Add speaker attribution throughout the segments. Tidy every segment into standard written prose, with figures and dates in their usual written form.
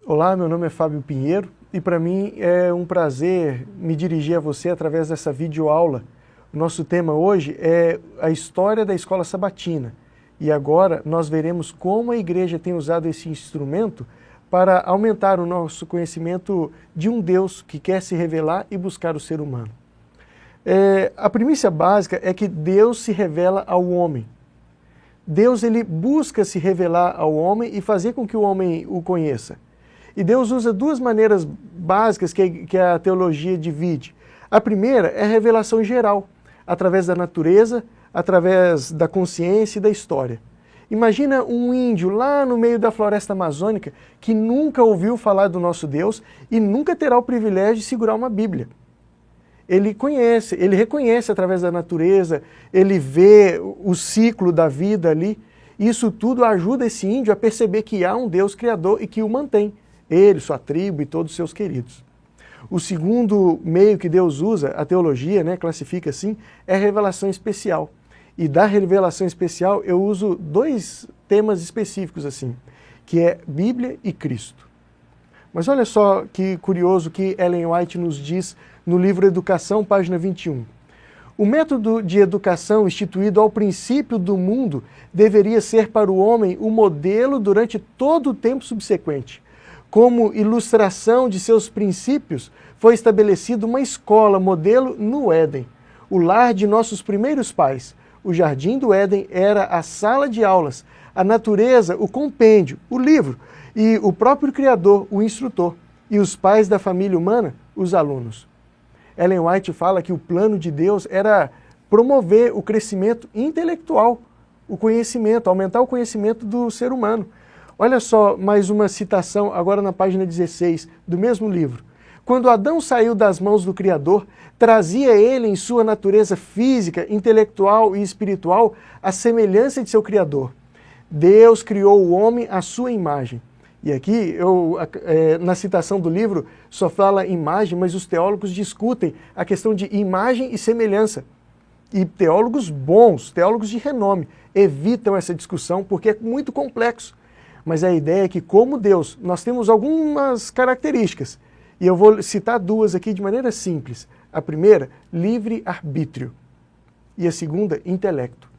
Speaker 1: Olá, meu nome é Fábio Pinheiro e para mim é um prazer me dirigir a você através dessa videoaula. O nosso tema hoje é a história da escola sabatina e agora nós veremos como a igreja tem usado esse instrumento para aumentar o nosso conhecimento de um Deus que quer se revelar e buscar o ser humano. A premissa básica é que Deus se revela ao homem. Deus ele busca se revelar ao homem e fazer com que o homem o conheça. E Deus usa duas maneiras básicas que a teologia divide. A primeira é a revelação geral, através da natureza, através da consciência e da história. Imagina um índio lá no meio da floresta amazônica que nunca ouviu falar do nosso Deus e nunca terá o privilégio de segurar uma Bíblia. Ele conhece, ele reconhece através da natureza, ele vê o ciclo da vida ali. Isso tudo ajuda esse índio a perceber que há um Deus criador e que o mantém. Ele, sua tribo e todos os seus queridos. O segundo meio que Deus usa, a teologia, classifica assim, é a revelação especial. E da revelação especial eu uso dois temas específicos assim, que é Bíblia e Cristo. Mas olha só que curioso que Ellen White nos diz no livro Educação, página 21. O método de educação instituído ao princípio do mundo deveria ser para o homem o modelo durante todo o tempo subsequente. Como ilustração de seus princípios, foi estabelecida uma escola modelo no Éden, o lar de nossos primeiros pais. O jardim do Éden era a sala de aulas, a natureza, o compêndio, o livro, e o próprio Criador, o instrutor, e os pais da família humana, os alunos. Ellen White fala que o plano de Deus era promover o crescimento intelectual, o conhecimento, aumentar o conhecimento do ser humano. Olha só mais uma citação, agora na página 16, do mesmo livro. Quando Adão saiu das mãos do Criador, trazia ele em sua natureza física, intelectual e espiritual a semelhança de seu Criador. Deus criou o homem à sua imagem. E aqui, na citação do livro, só fala imagem, mas os teólogos discutem a questão de imagem e semelhança. E teólogos bons, teólogos de renome, evitam essa discussão porque é muito complexo. Mas a ideia é que, como Deus, nós temos algumas características. E eu vou citar duas aqui de maneira simples. A primeira, livre-arbítrio. E a segunda, intelecto.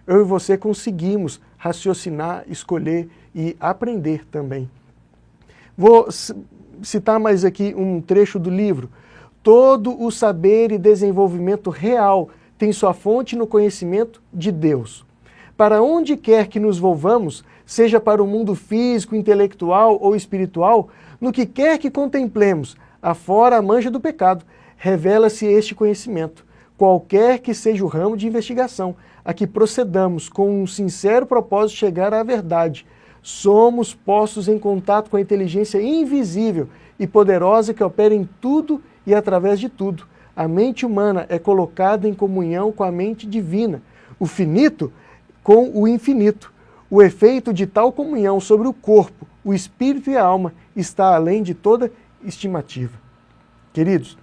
Speaker 1: Eu e você conseguimos raciocinar, escolher e aprender também. Vou citar mais aqui um trecho do livro. Todo o saber e desenvolvimento real tem sua fonte no conhecimento de Deus. Para onde quer que nos volvamos, seja para o mundo físico, intelectual ou espiritual, no que quer que contemplemos, afora a mancha do pecado, revela-se este conhecimento, qualquer que seja o ramo de investigação, a que procedamos com um sincero propósito de chegar à verdade. Somos postos em contato com a inteligência invisível e poderosa que opera em tudo e através de tudo. A mente humana é colocada em comunhão com a mente divina, o finito com o infinito. O efeito de tal comunhão sobre o corpo, o espírito e a alma está além de toda estimativa. Queridos,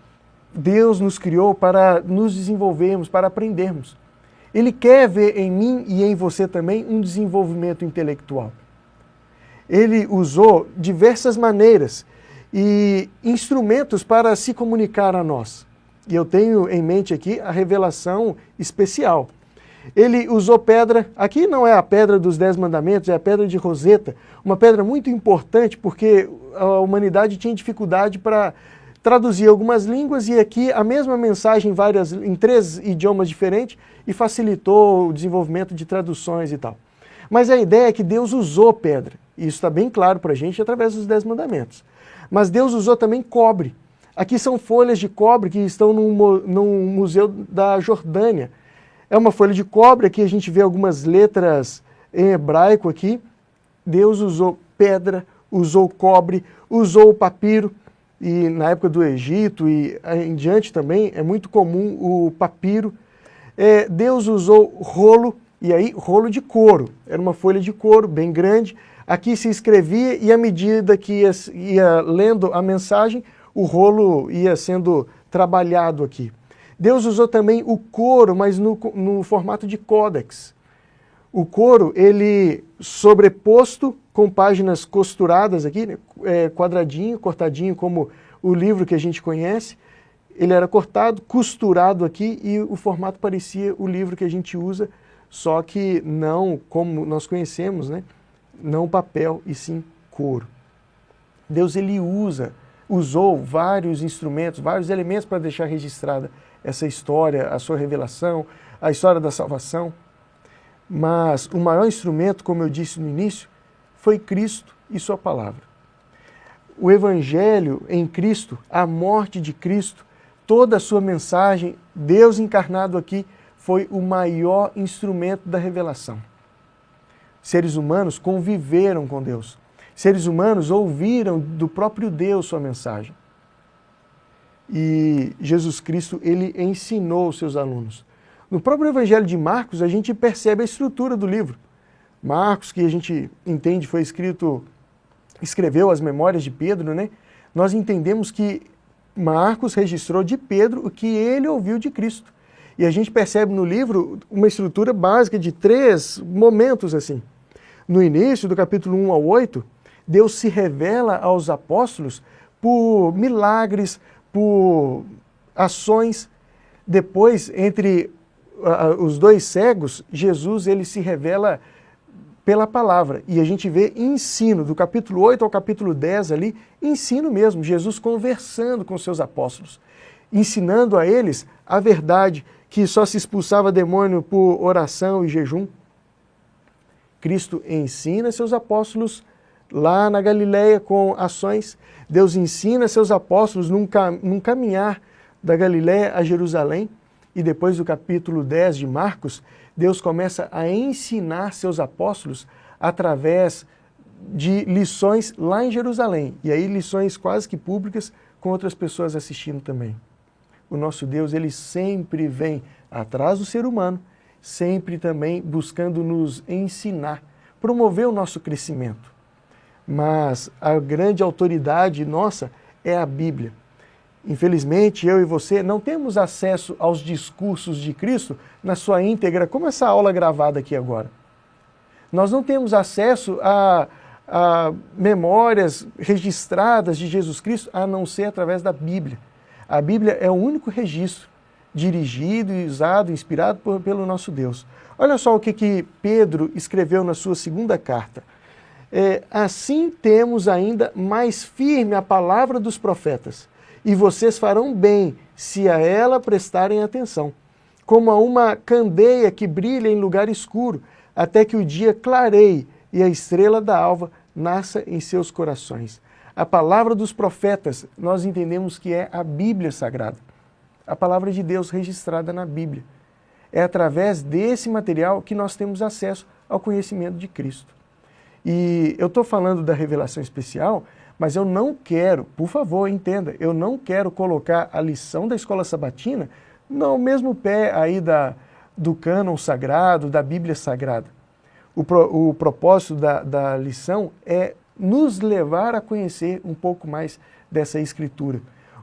Speaker 1: Deus nos criou para nos desenvolvermos, para aprendermos. Ele quer ver em mim e em você também um desenvolvimento intelectual. Ele usou diversas maneiras e instrumentos para se comunicar a nós. E eu tenho em mente aqui a revelação especial. Ele usou pedra, aqui não é a pedra dos 10 mandamentos, é a pedra de Roseta, uma pedra muito importante porque a humanidade tinha dificuldade para traduzir algumas línguas e aqui a mesma mensagem em 3 idiomas diferentes e facilitou o desenvolvimento de traduções e tal. Mas a ideia é que Deus usou pedra, e isso está bem claro para a gente através dos 10 mandamentos. Mas Deus usou também cobre. Aqui são folhas de cobre que estão num museu da Jordânia. É uma folha de cobre, aqui a gente vê algumas letras em hebraico aqui. Deus usou pedra, usou cobre, usou o papiro. E na época do Egito e em diante também é muito comum o papiro. Deus usou rolo, e aí rolo de couro. Era uma folha de couro bem grande. Aqui se escrevia e à medida que ia lendo a mensagem, o rolo ia sendo trabalhado aqui. Deus usou também o couro, mas no formato de códex. O couro, ele sobreposto com páginas costuradas aqui, né, quadradinho, cortadinho como o livro que a gente conhece. Ele era cortado, costurado aqui e o formato parecia o livro que a gente usa, só que não como nós conhecemos, né? Não papel e sim couro. Deus ele usou vários instrumentos, vários elementos para deixar registrada essa história, a sua revelação, a história da salvação. Mas o maior instrumento, como eu disse no início, foi Cristo e sua palavra. O Evangelho em Cristo, a morte de Cristo, toda a sua mensagem, Deus encarnado aqui, foi o maior instrumento da revelação. Seres humanos conviveram com Deus. Seres humanos ouviram do próprio Deus sua mensagem. E Jesus Cristo, ele ensinou os seus alunos. No próprio Evangelho de Marcos, a gente percebe a estrutura do livro. Marcos, que a gente entende foi escreveu as memórias de Pedro, né? Nós entendemos que Marcos registrou de Pedro o que ele ouviu de Cristo. E a gente percebe no livro uma estrutura básica de 3 momentos assim. No início, do capítulo 1 ao 8, Deus se revela aos apóstolos por milagres, por ações. Depois, entre os 2 cegos, Jesus ele se revela pela palavra. E a gente vê ensino, do capítulo 8 ao capítulo 10 ali, ensino mesmo, Jesus conversando com seus apóstolos, ensinando a eles a verdade, que só se expulsava demônio por oração e jejum. Cristo ensina seus apóstolos lá na Galileia com ações. Deus ensina seus apóstolos num caminhar da Galileia a Jerusalém. E depois do capítulo 10 de Marcos, Deus começa a ensinar seus apóstolos através de lições lá em Jerusalém. E aí lições quase que públicas com outras pessoas assistindo também. O nosso Deus, ele sempre vem atrás do ser humano, sempre também buscando nos ensinar, promover o nosso crescimento. Mas a grande autoridade nossa é a Bíblia. Infelizmente, eu e você não temos acesso aos discursos de Cristo na sua íntegra, como essa aula gravada aqui agora. Nós não temos acesso a memórias registradas de Jesus Cristo, a não ser através da Bíblia. A Bíblia é o único registro dirigido e usado, inspirado pelo nosso Deus. Olha só o que Pedro escreveu na sua 2ª carta. Assim temos ainda mais firme a palavra dos profetas, e vocês farão bem se a ela prestarem atenção, como a uma candeia que brilha em lugar escuro, até que o dia clareie e a estrela da alva nasça em seus corações. A palavra dos profetas, nós entendemos que é a Bíblia Sagrada, a palavra de Deus registrada na Bíblia. É através desse material que nós temos acesso ao conhecimento de Cristo. E eu estou falando da revelação especial, mas eu não quero, por favor, entenda, eu não quero colocar a lição da escola sabatina no mesmo pé aí do cânon sagrado, da Bíblia Sagrada. O propósito da lição é nos levar a conhecer um pouco mais dessa Escritura.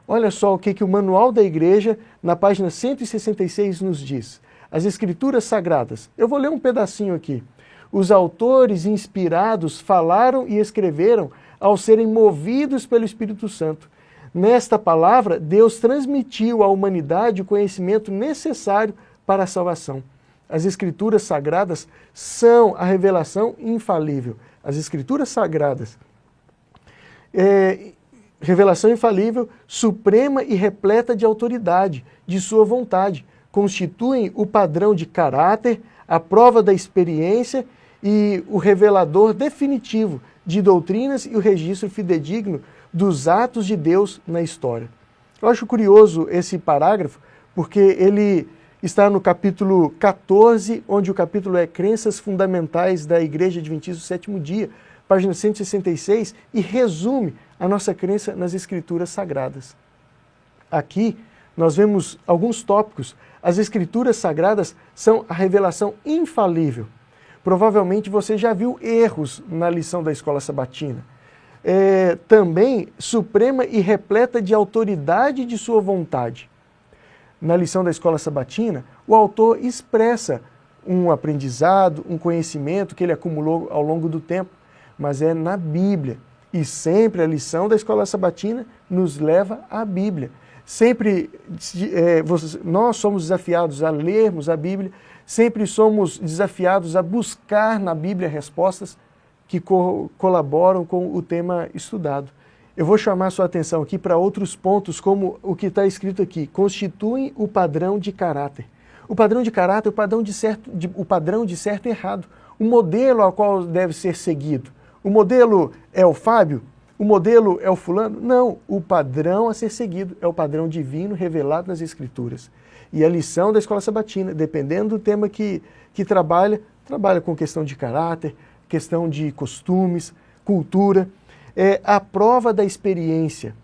Speaker 1: Olha só o que o Manual da Igreja, na página 166, nos diz. As Escrituras Sagradas. Eu vou ler um pedacinho aqui. Os autores inspirados falaram e escreveram ao serem movidos pelo Espírito Santo. Nesta palavra, Deus transmitiu à humanidade o conhecimento necessário para a salvação. As Escrituras Sagradas são a revelação infalível. As Escrituras Sagradas, revelação infalível, suprema e repleta de autoridade, de sua vontade, constituem o padrão de caráter, a prova da experiência e o revelador definitivo de doutrinas e o registro fidedigno dos atos de Deus na história. Eu acho curioso esse parágrafo, porque ele está no capítulo 14, onde o capítulo é Crenças Fundamentais da Igreja Adventista do Sétimo Dia, página 166, e resume a nossa crença nas Escrituras Sagradas. Aqui nós vemos alguns tópicos. As Escrituras Sagradas são a revelação infalível. Provavelmente você já viu erros na lição da escola sabatina. Também suprema e repleta de autoridade de sua vontade. Na lição da escola sabatina, o autor expressa um aprendizado, um conhecimento que ele acumulou ao longo do tempo, mas é na Bíblia. E sempre a lição da Escola Sabatina nos leva à Bíblia. Sempre nós somos desafiados a lermos a Bíblia, sempre somos desafiados a buscar na Bíblia respostas que colaboram com o tema estudado. Eu vou chamar sua atenção aqui para outros pontos, como o que está escrito aqui: constituem o padrão de caráter. O padrão de caráter é o padrão de certo e errado, o modelo ao qual deve ser seguido. O modelo é o Fábio? O modelo é o fulano? Não, o padrão a ser seguido é o padrão divino revelado nas Escrituras. E a lição da Escola Sabatina, dependendo do tema que trabalha com questão de caráter, questão de costumes, cultura, é a prova da experiência.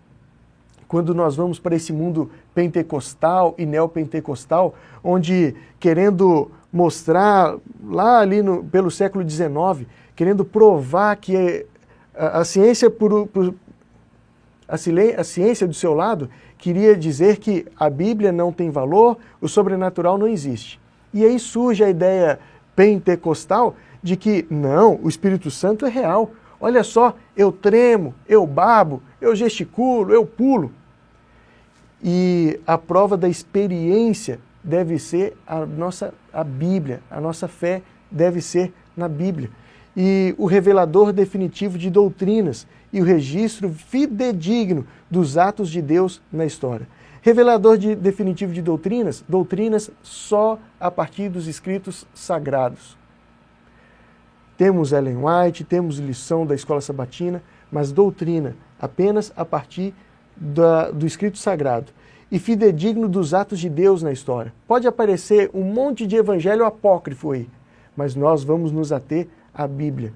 Speaker 1: Quando nós vamos para esse mundo pentecostal e neopentecostal, onde querendo mostrar, lá ali pelo século XIX, querendo provar que a ciência a ciência do seu lado queria dizer que a Bíblia não tem valor, o sobrenatural não existe. E aí surge a ideia pentecostal de que não, o Espírito Santo é real. Olha só, eu tremo, eu babo, eu gesticulo, eu pulo. E a prova da experiência deve ser a Bíblia, a nossa fé deve ser na Bíblia. E o revelador definitivo de doutrinas e o registro fidedigno dos atos de Deus na história. Revelador definitivo de doutrinas só a partir dos escritos sagrados. Temos Ellen White, temos lição da Escola Sabatina, mas doutrina apenas a partir do escrito sagrado. E fidedigno dos atos de Deus na história. Pode aparecer um monte de evangelho apócrifo aí, mas nós vamos nos ater à Bíblia.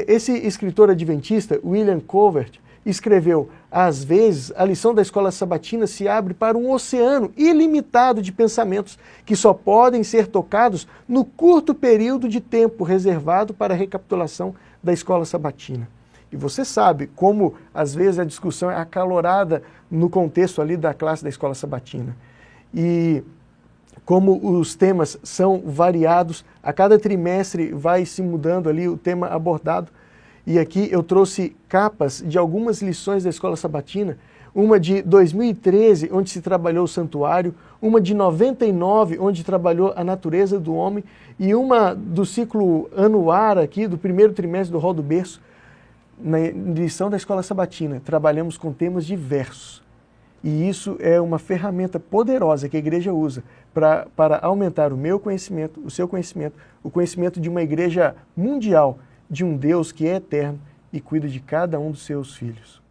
Speaker 1: Esse escritor adventista, William Covert, escreveu: às vezes a lição da Escola Sabatina se abre para um oceano ilimitado de pensamentos que só podem ser tocados no curto período de tempo reservado para a recapitulação da Escola Sabatina. E você sabe como, às vezes, a discussão é acalorada no contexto ali da classe da Escola Sabatina. E como os temas são variados, a cada trimestre vai se mudando ali o tema abordado. E aqui eu trouxe capas de algumas lições da Escola Sabatina, uma de 2013, onde se trabalhou o santuário, uma de 99, onde trabalhou a natureza do homem, e uma do ciclo anuar aqui, do primeiro trimestre do Rol do Berço. Na lição da Escola Sabatina, trabalhamos com temas diversos. E isso é uma ferramenta poderosa que a igreja usa para aumentar o meu conhecimento, o seu conhecimento, o conhecimento de uma igreja mundial, de um Deus que é eterno e cuida de cada um dos seus filhos.